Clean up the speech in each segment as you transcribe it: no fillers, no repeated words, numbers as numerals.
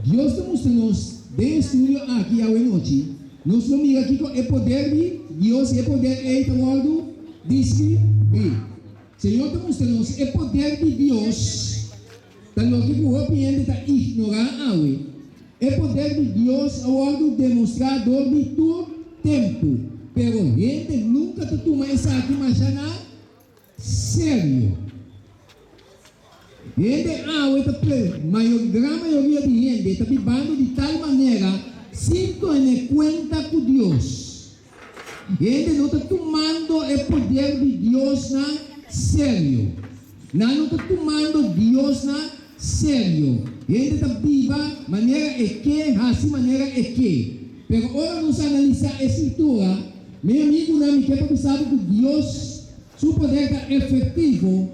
Dios está mostrando-nos, de estudio aqui a noite, nós vamos ver aqui com o poder de Deus, o poder de Eduardo, disse bem. Senhor está mostrando-nos o poder de Deus, tanto que o opinião está ignorar o poder de Deus ao demonstrador de todo tempo, pero gente nunca te toma essa aqui mais sério. Gente, gran maioria de gente está vivendo de tal maneira, sem ter conta com Deus. Gente não está tomando o poder de Deus na sério. Não está tomando Deus na sério. Gente está viva maneira assim maneira Pero agora nós analisar a escritura, meu amigo não me quer porque sabe que Deus, seu poder está efetivo.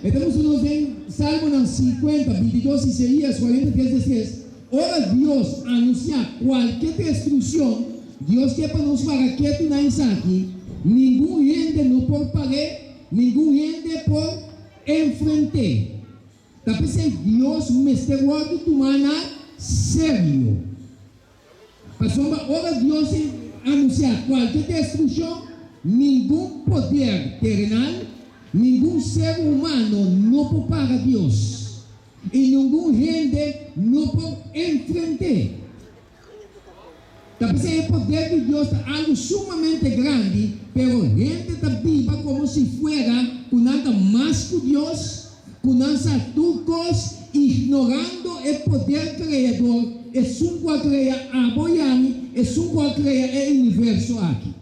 Estamos em Salmo 50, 22, Isaías 43, 16. Ora Deus anuncia qualquer destruição, Deus quer para nos pagar que tu não aqui, nenhum gente não pode pagar, nenhum gente pode enfrentar. Está pensando, Deus me está guardando tu mana sério. Ora Deus anuncia qualquer destruição, nenhum poder terrenal, nenhum ser humano não pode pagar Deus. E nenhum gente não pode enfrentar. Talvez o poder de Deus é algo sumamente grande, pero a gente está viva como se fuera com nada mais que Deus, com nada turcos, ignorando o poder criador, é um qual cria a Boiani, é um qual cria o universo aqui.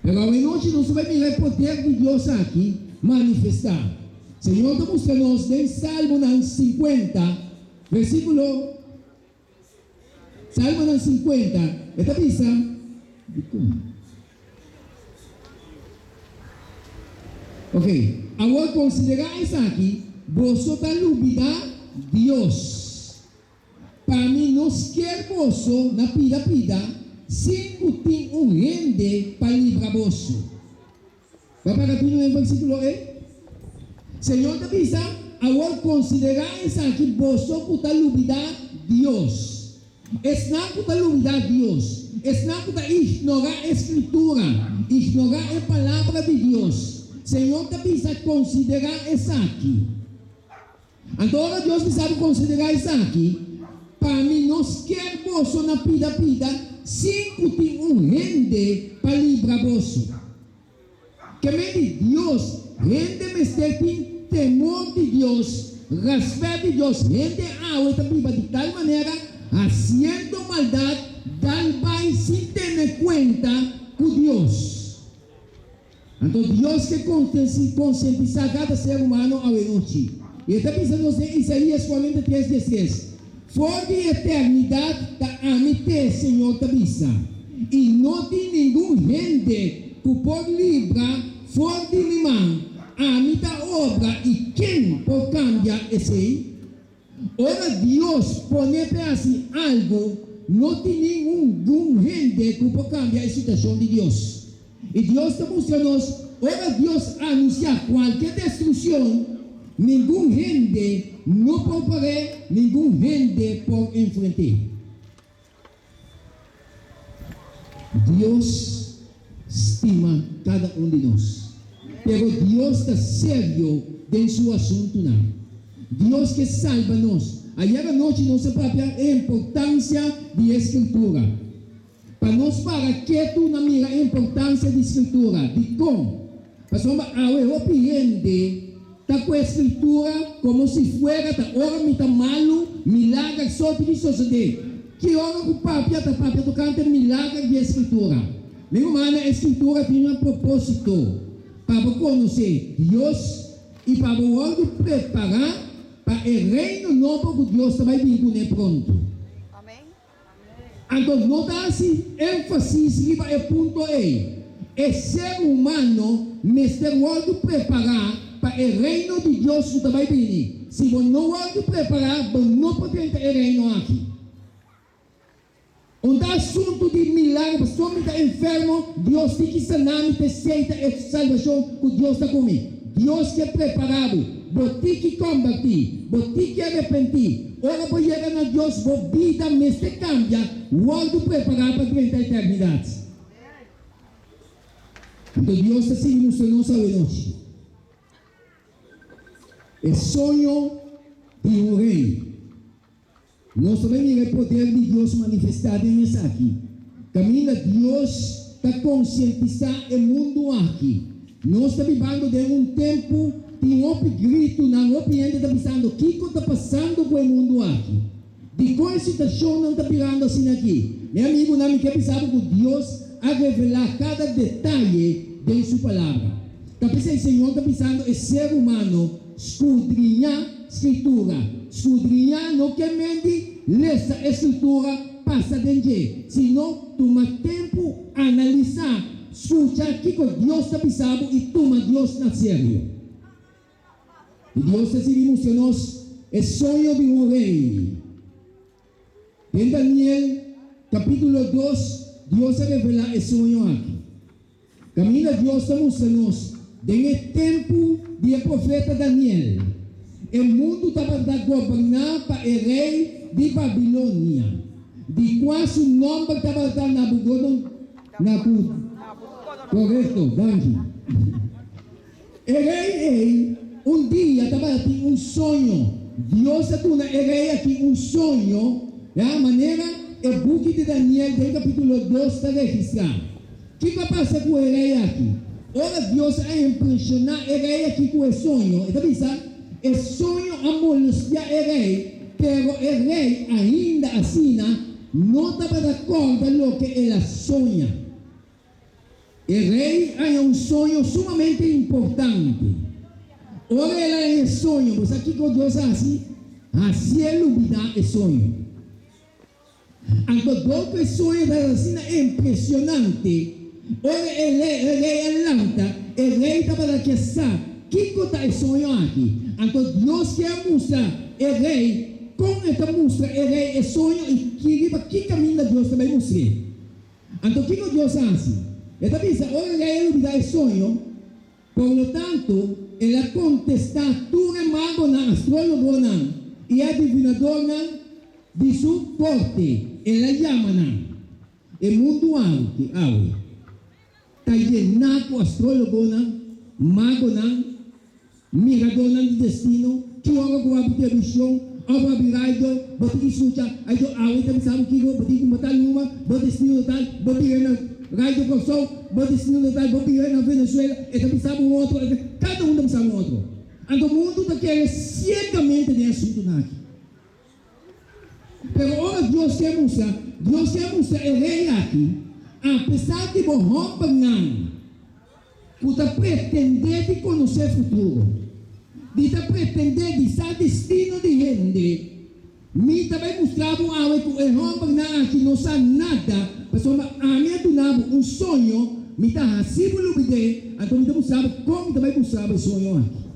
Pero hoje nós vamos ver o poder de Deus aqui manifestar. Senhor, está mostrando-nos em Salmo 50, versículo. Salmo 50, está pensando. Ok, agora considerar isso aqui, você está olvidando Deus. Para mim, nós queremos você na pida, sem ter gente para livrar você. Vai para o versículo 8. Senhor, está pensando, agora considerar isso aqui, você está olvidando Deus. Es não está olvidar Deus, es não está ignorar a escritura, ignorar a palavra de Deus. Senhor, está pensando considerar isso aqui. Agora Deus sabe considerar isso aqui. Para mim, nós queremos na pida, sem ter gente para livrar você. Que me de Deus, gente me tem temor de Deus, respeito de Deus, gente está viva de tal maneira, haciendo maldad, dan vai sin tener cuenta con Dios. Entonces Dios que concientiza a cada ser humano a noche. Y está pensando en Isaías 43, 16. For de eternidad da amite, Señor, te avisa. Y no tiene ningún gente que por librar for de limán, amita obra y quien por cambiar ese. Ora Deus pone assim algo, não tem nenhum gente que pode cambiar a situação de Deus. E Deus está mostrando-nos, ora Deus anuncia qualquer destruição, nenhum gente não pode parar, nenhum gente pode enfrentar. Deus estima cada de nós, pero Deus está sério em seu assunto, não. Deus que salva-nos. Ayer à noite nós sabemos a importância de escritura. Para nós para que tu na mira a importância de escritura. De como? Para a Europeia está com a escritura como se fuera ta hora me tá malo, milagre só de suceder. Que hora o papia tocante milagre de escritura. Meu mano, a escritura tem um propósito para conhecer Deus e para o preparar para o reino novo que Deus vai vir pronto. Amém. Então, não dá assim ênfase para o ponto E. O ser humano está preparar para o reino de Deus que vai vir. Se você não vai preparar, você não pode entrar no reino aqui. Um assunto de milagre, somente enfermo, Deus tem que sanar e aceita a salvação que Deus está comigo. Dios que preparado, você que convertir, você que arrepentir. Ora vos llegan a Dios, vos vida me se cambia, guardo preparado para durante a eternidade. Então Deus assim nos nossa noite. É sonho de um rei. Nós também temos o poder de Deus manifestado em isso aqui. Caminha Deus está conscientizar o mundo aqui. Nós estamos vivendo de um tempo de um grito na opinião está pensando o que está passando com o mundo aqui. De qual situação não está virando assim aqui. Meu amigo não me quer pensar que Deus a revelar cada detalhe de sua palavra. Talvez o Senhor está pensando o ser humano escudrinhar escritura. Escudrinhar não quer mente essa escritura passa de senão toma tempo analisar, escutar o que Deus está pensando e toma Deus na sério. E Deus decidimos que nós é sonho de um rei. Em Daniel capítulo 2, Deus revela esse sonho aqui. Caminha Deus estamos nós. Em tempo do profeta Daniel, o mundo estava governado para o rei de Babilônia. De quase o nome estava Nabucodonosor. Correto, Dani. O rei, um dia estava tendo um sonho. Deus está tendo o rei aqui um sonho. A maneira, o book de Daniel, do capítulo 2, está registrado. O que vai passar com o rei aqui? Ora, Deus a impressionar o rei aqui com o sonho. Está pensando? O sonho a molestar o rei, pero o rei ainda assim não estava de acordo com o que ele sonha. O rei é um sonho sumamente importante. Ora, ele é um sonho, mas aqui com Deus assim ele me dá o sonho. Então, o sonho é assim impressionante. Ora, ele é lanta, o rei estava aqui a saber que está o sonho aqui. Então, Deus quer mostrar o rei, com esta mostra, o rei é sonho e que caminho Deus também mostra. Então, o que Deus faz? Ele diz, ora, o rei me dá o sonho, por lo tanto, ele contesta tudo mago na astrólogo e adivinador de sua corte. Ele chama o mundo alto, está llenado com astrólogo, mago, mirador de destino, que ora com a visão, ora virado, bati suja, aí eu também sabe que eu bati com batalha numa, bati destino tal, bati na raio do sol, bati destino tal, bati na Venezuela, e também sabe um outro, cada um também sabe um outro. Então o mundo está querendo cegamente de assunto aqui. Pero ora Deus quer mostrar o rei aqui, apesar de romper não, puta pretender de conhecer o futuro, de pretender de ser destino de gente, me também mostrava que o romper não aqui não sabe nada, mas a minha donava um sonho, me está assim por obter, então me mostrava como também mostrava o sonho aqui.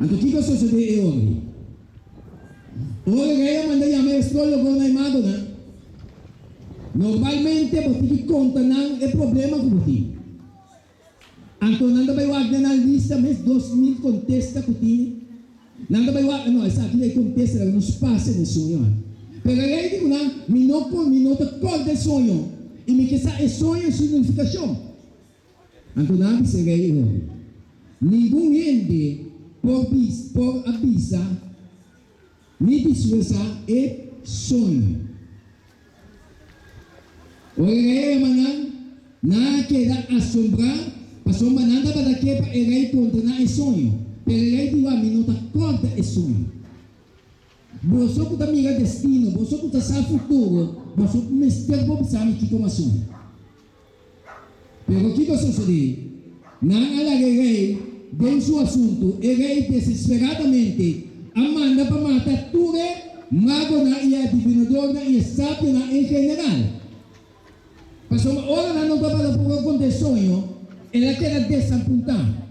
Então o que sucede hoje? Hoje rei manda chamar astrólogo na imagem. Normalmente você que conta não é problema com você. Então não vai guardar na lista mas 2000 contesta com você. Não vai guardar não essa aqui é contesta não passa no sonho. Pero rei digo não me te corta o sonho e me que essa sonho significação. Então não diz rei hoje. Nenhum ente por avisar me dissuasar é sonho. O rei manan na queda assombrar, passou mananda para que para o rei condenar o sonho. Pero o rei diz a mim não corta o sonho. Você que está mira destino, você que está sabe futuro, você que me está pensando que como sonho. Pero o que sucede? Não há rei dentro do seu assunto, o rei desesperadamente manda para matar tudo, mago e adivinador e sábio em geral. Mas uma hora não estava por conta sonho, ela quer desapontar.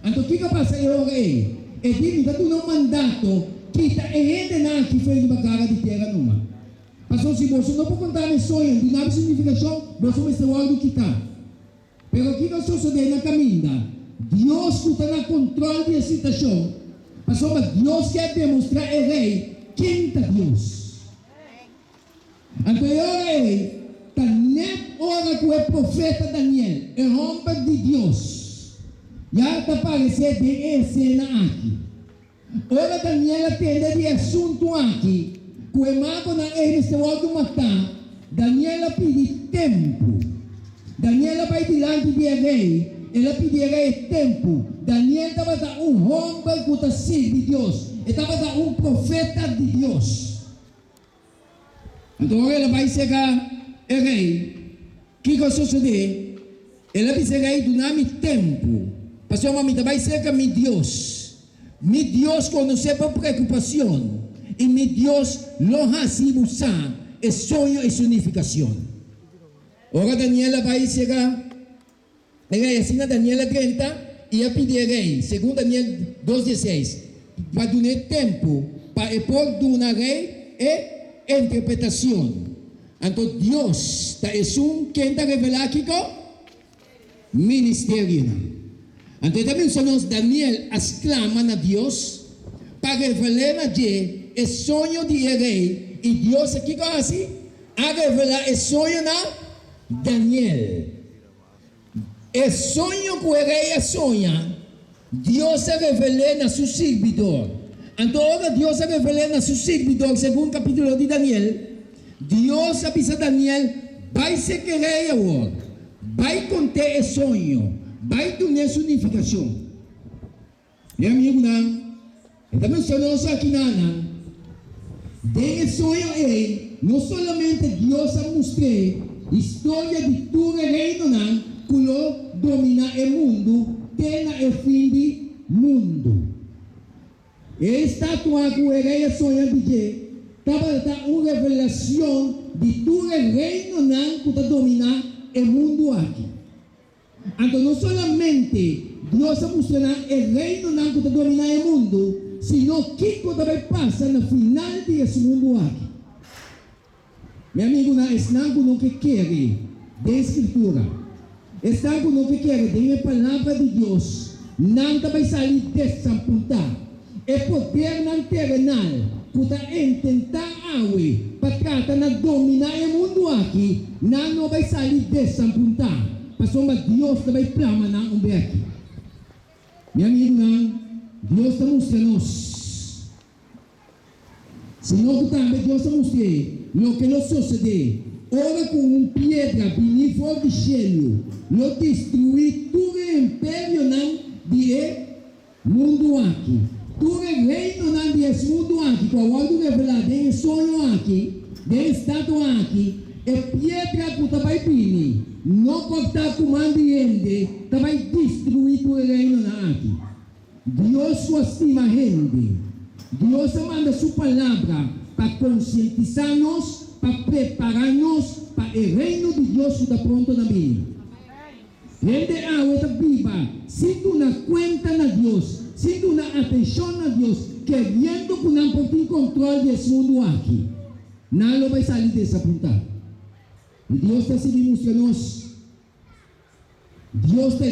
Então o que passa é o rei? E diz que não mandato que está gente que fez uma cara de terra numa. Mas se você não pode contar o sonho, não há significação, você vai saber o que está. Pero o que sucede na caminha? Dios que está en control de la situación. Pasó, Dios quiere demostrar al rey quién está Dios. Entonces, rey, también ahora que el profeta Daniel, el hombre de Dios, ya te aparece de escena aquí. Ahora Daniel atiende de asunto aquí, que el mago na se va a matar. Daniel pide tempo. Daniel vai delante de rei. Ele pide rei tempo. Daniel estava a homem que está servindo de Deus. Estava a profeta de Deus. Então ele vai chegar rei. O que vai suceder? Ele vai chegar aí durante tempo. Pastor, mamita, vai chegar meu Deus. Meu Deus conhece a preocupação. E meu Deus lo hace usar el sueño y su unificación. Ahora Daniela va a llegar, así Daniela 30, y ya pide rey, según Daniel 2:16, para dar tiempo, para por una rey e interpretación. Entonces Dios es un quien está revelado aquí con ministerio. Entonces también somos Daniel exclama a Dios para revelar a Dios el sueño de rey. Y Dios aquí así ha revelado el sueño a Daniel. El sueño que el rey sueña, Dios se reveló a su servidor. Entonces ahora Dios se reveló a su servidor, según capítulo de Daniel. Dios avisa a Daniel, va a ser que rey ahora, va a contar el sueño, va a tener su unificación. Mi amigo, estamos hablando aquí, de eso no solamente Dios ha mostrado historia de tu reino que lo domina el mundo, tiene el fin del mundo. Esta tua rey soña de estaba una revelación de tu reino que domina el mundo aquí. Entonces no solamente Dios ha mostrado el reino que domina el mundo, sino que também passa no final desse mundo aqui. Meu amigo, é algo no que quer da Escritura, é algo no que quer da palavra de Deus, não vai sair dessa ponta. É poder não terrenal, que está tentar algo para tratar de dominar o mundo aqui, não vai sair dessa ponta. Pastor, mas Deus também plama na aqui. Meu amigo, Deus está mostrando. Senão que também Deus está mostrando o que nos sucede. Ora com uma pedra vinir fora do céu, lo destruir todo o império de mundo aqui. Todo o reino desse mundo aqui, com a ordem revelada em sonho aqui, em estado aqui, é pedra que vai vir. Não cortar comando e vai destruir todo o reino aqui. Deus estima a gente. Deus manda sua palavra para conscientizar-nos, para preparar-nos para o reino de Deus que está pronto na vida. Gente, a outra viva, sinto uma conta na Deus, sinto uma atenção na Deus, querendo que não pode ter controle desse mundo aqui. Não vai sair dessa ponta. E Deus está se demonstrando. Deus está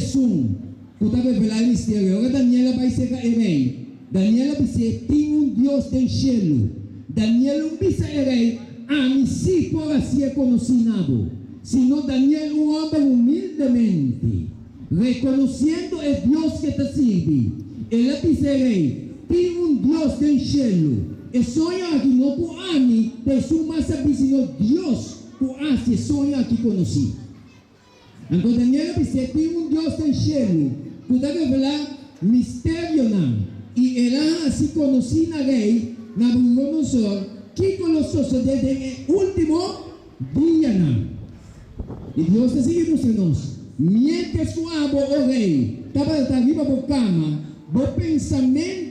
que está revelando o mistério. Agora Daniela vai ser rei. Daniela vai ser, tem Deus do céu. Daniel vai ser rei. A mim sim por ser conhecido. Sino Daniel homem humildemente, reconhecendo o Deus que está servindo. Ele vai ser rei. Tem Deus do céu. E sonha que não pode ter sua massa sino Deus que hace sonha que conhecido. Então Daniel vai ser, tem Deus do céu. Puta revelar mistério e ela se conhece na rei Nabucodonosor que conosco desde o último dia e Deus está seguindo mostrando mientras o rei estava arriba da cama o pensamento